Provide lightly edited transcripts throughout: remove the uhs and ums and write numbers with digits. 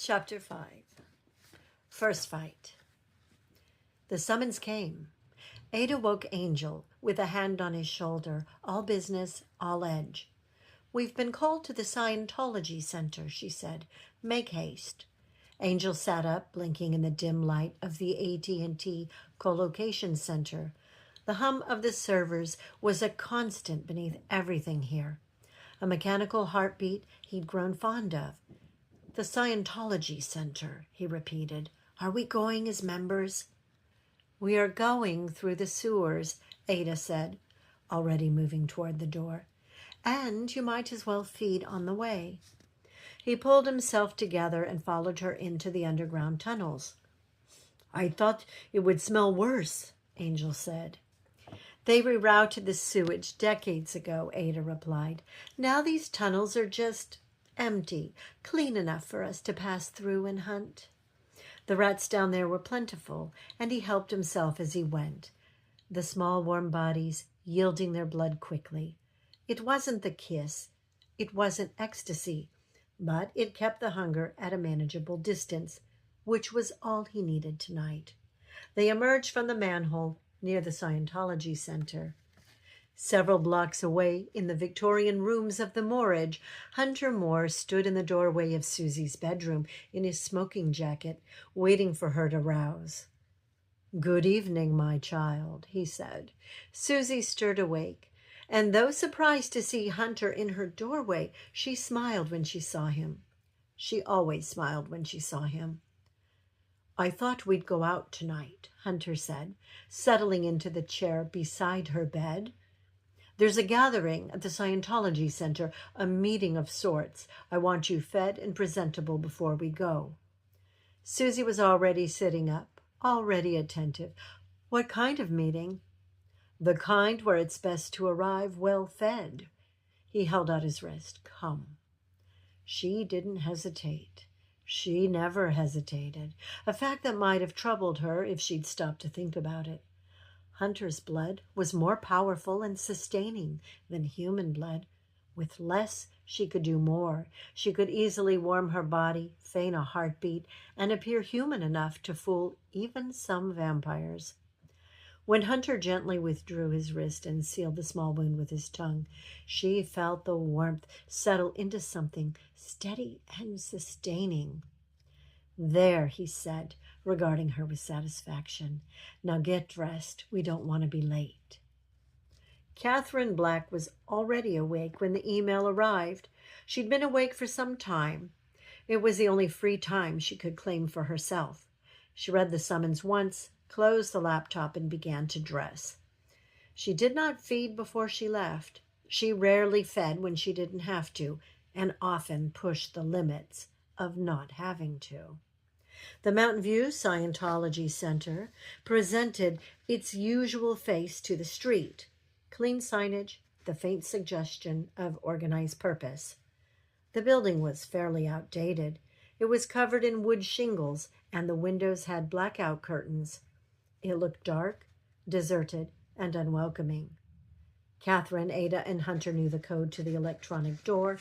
Chapter 5. First Fight. The summons came. Ada woke Angel with a hand on his shoulder. All business, all edge. "We've been called to the Scientology Center," she said. "Make haste." Angel sat up, blinking in the dim light of the AT&T co-location center. The hum of the servers was a constant beneath everything here. A mechanical heartbeat he'd grown fond of. "The Scientology Center," he repeated. "Are we going as members?" "We are going through the sewers," Ada said, already moving toward the door. "And you might as well feed on the way." He pulled himself together and followed her into the underground tunnels. "I thought it would smell worse," Angel said. "They rerouted the sewage decades ago," Ada replied. "Now these tunnels are just empty, clean enough for us to pass through and hunt." The rats down there were plentiful, and he helped himself as he went, the small warm bodies yielding their blood quickly. It wasn't the kiss, it wasn't ecstasy, but it kept the hunger at a manageable distance, which was all he needed tonight. They emerged from the manhole near the Scientology Center. Several blocks away, in the Victorian rooms of the Moorage, Hunter Moore stood in the doorway of Susie's bedroom in his smoking jacket, waiting for her to rouse. "Good evening, my child," he said. Susie stirred awake, and though surprised to see Hunter in her doorway, she smiled when she saw him. She always smiled when she saw him. "I thought we'd go out tonight," Hunter said, settling into the chair beside her bed. "There's a gathering at the Scientology Center, a meeting of sorts. I want you fed and presentable before we go." Susie was already sitting up, already attentive. "What kind of meeting?" "The kind where it's best to arrive well fed." He held out his wrist. "Come." She didn't hesitate. She never hesitated, a fact that might have troubled her if she'd stopped to think about it. Hunter's blood was more powerful and sustaining than human blood. With less, she could do more. She could easily warm her body, feign a heartbeat, and appear human enough to fool even some vampires. When Hunter gently withdrew his wrist and sealed the small wound with his tongue, she felt the warmth settle into something steady and sustaining. "There," he said, regarding her with satisfaction. "Now get dressed. We don't want to be late." Catherine Black was already awake when the email arrived. She'd been awake for some time. It was the only free time she could claim for herself. She read the summons once, closed the laptop, and began to dress. She did not feed before she left. She rarely fed when she didn't have to, and often pushed the limits of not having to. The Mountain View Scientology Center presented its usual face to the street. Clean signage, the faint suggestion of organized purpose. The building was fairly outdated. It was covered in wood shingles, and the windows had blackout curtains. It looked dark, deserted, and unwelcoming. Catherine, Ada, and Hunter knew the code to the electronic door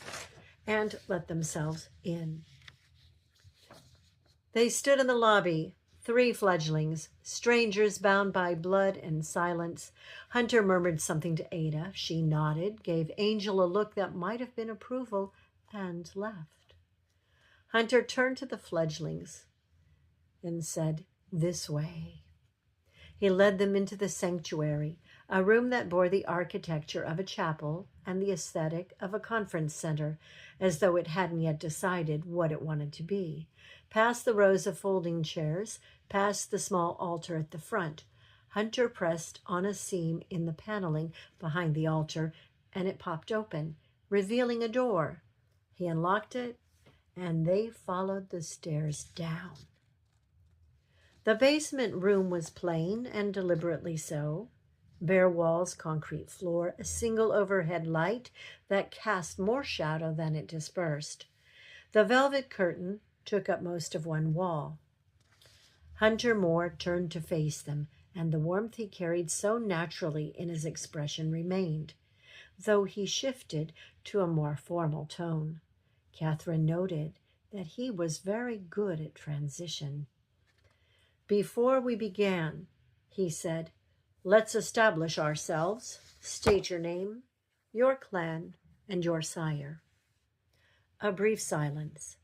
and let themselves in. They stood in the lobby, 3 fledglings, strangers bound by blood and silence. Hunter murmured something to Ada. She nodded, gave Angel a look that might have been approval, and left. Hunter turned to the fledglings and said, "This way." He led them into the sanctuary, a room that bore the architecture of a chapel and the aesthetic of a conference center, as though it hadn't yet decided what it wanted to be. Past the rows of folding chairs, past the small altar at the front, Hunter pressed on a seam in the paneling behind the altar, and it popped open, revealing a door. He unlocked it, and they followed the stairs down. The basement room was plain, and deliberately so. Bare walls, concrete floor, a single overhead light that cast more shadow than it dispersed. The velvet curtain took up most of one wall. Hunter Moore turned to face them, and the warmth he carried so naturally in his expression remained, though he shifted to a more formal tone. Catherine noted that he was very good at transition. "Before we began," he said, "let's establish ourselves. State your name, your clan, and your sire." A brief silence.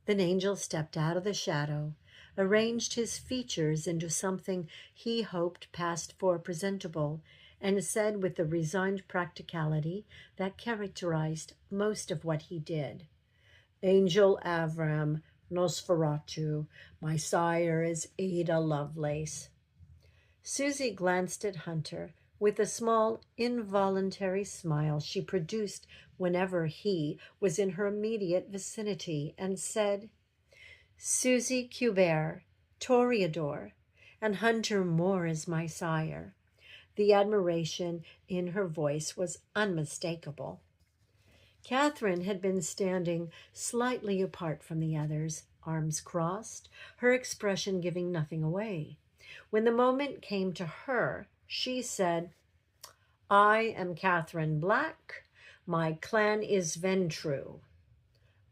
Then Angel stepped out of the shadow, arranged his features into something he hoped passed for presentable, and said with the resigned practicality that characterized most of what he did, "Angel Avram Nosferatu, my sire is Ada Lovelace." Susie glanced at Hunter with the small, involuntary smile she produced whenever he was in her immediate vicinity, and said, "Susie Kubert, Toreador, and Hunter Moore is my sire." The admiration in her voice was unmistakable. Catherine had been standing slightly apart from the others, arms crossed, her expression giving nothing away. When the moment came to her, she said, "I am Catherine Black. My clan is Ventrue."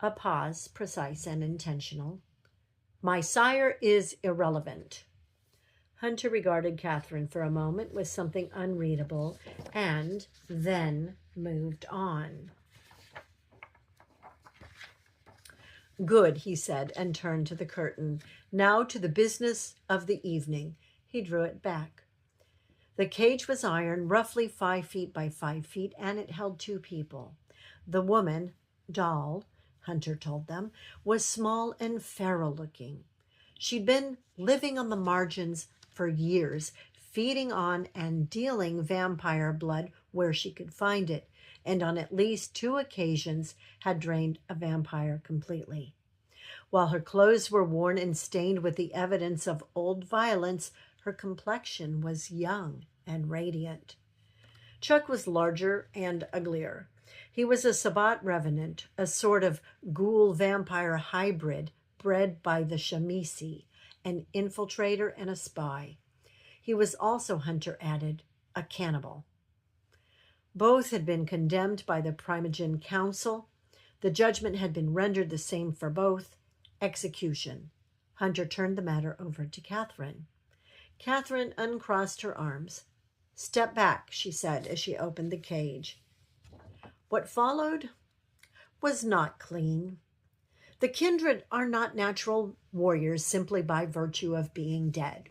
A pause, precise and intentional. "My sire is irrelevant." Hunter regarded Catherine for a moment with something unreadable and then moved on. "Good," he said, and turned to the curtain. "Now to the business of the evening." He drew it back. The cage was iron, roughly 5 feet by 5 feet, and it held 2 people. The woman, Doll, Hunter told them, was small and feral-looking. She'd been living on the margins for years, feeding on and dealing vampire blood where she could find it, and on at least 2 occasions had drained a vampire completely. While her clothes were worn and stained with the evidence of old violence, her complexion was young and radiant. Chuck was larger and uglier. He was a Sabbat revenant, a sort of ghoul-vampire hybrid bred by the Shamisi, an infiltrator and a spy. He was also, Hunter added, a cannibal. Both had been condemned by the Primogen Council. The judgment had been rendered the same for both: execution. Hunter turned the matter over to Catherine. Catherine uncrossed her arms. "Step back," she said as she opened the cage. What followed was not clean. The kindred are not natural warriors simply by virtue of being dead.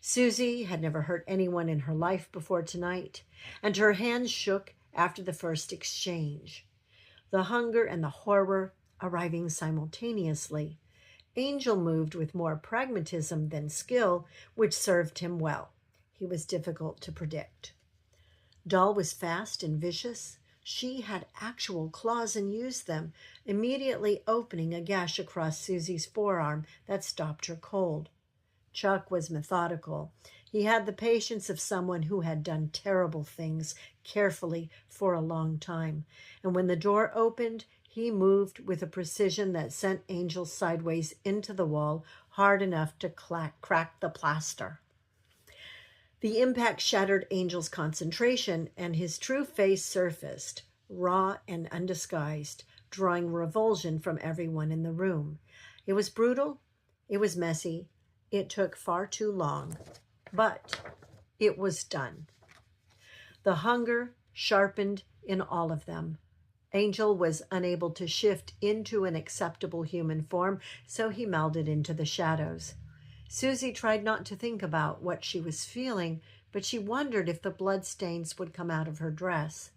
Susie had never hurt anyone in her life before tonight, and her hands shook after the first exchange. The hunger and the horror arriving simultaneously, Angel moved with more pragmatism than skill, which served him well. He was difficult to predict. Doll was fast and vicious. She had actual claws and used them, immediately opening a gash across Susie's forearm that stopped her cold. Chuck was methodical. He had the patience of someone who had done terrible things carefully for a long time, and when the door opened, he moved with a precision that sent Angel sideways into the wall, hard enough to crack the plaster. The impact shattered Angel's concentration, and his true face surfaced, raw and undisguised, drawing revulsion from everyone in the room. It was brutal. It was messy. It took far too long, but it was done. The hunger sharpened in all of them. Angel was unable to shift into an acceptable human form, so he melded into the shadows. Susie tried not to think about what she was feeling, but she wondered if the bloodstains would come out of her dress.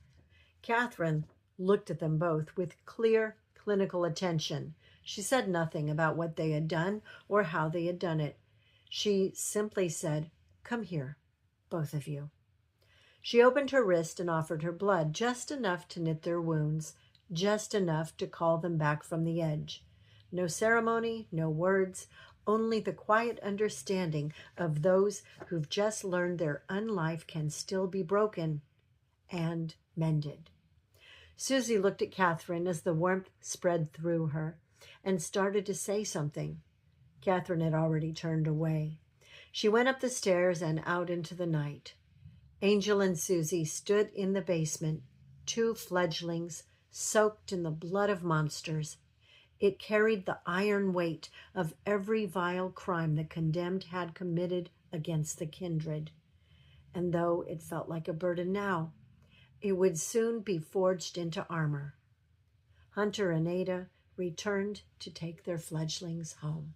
Catherine looked at them both with clear, clinical attention. She said nothing about what they had done or how they had done it. She simply said, "Come here, both of you." She opened her wrist and offered her blood, just enough to knit their wounds, just enough to call them back from the edge. No ceremony, no words, only the quiet understanding of those who've just learned their unlife can still be broken and mended. Susie looked at Catherine as the warmth spread through her and started to say something. Catherine had already turned away. She went up the stairs and out into the night. Angel and Susie stood in the basement, 2 fledglings soaked in the blood of monsters. It carried the iron weight of every vile crime the condemned had committed against the kindred. And though it felt like a burden now, it would soon be forged into armor. Hunter and Ada returned to take their fledglings home.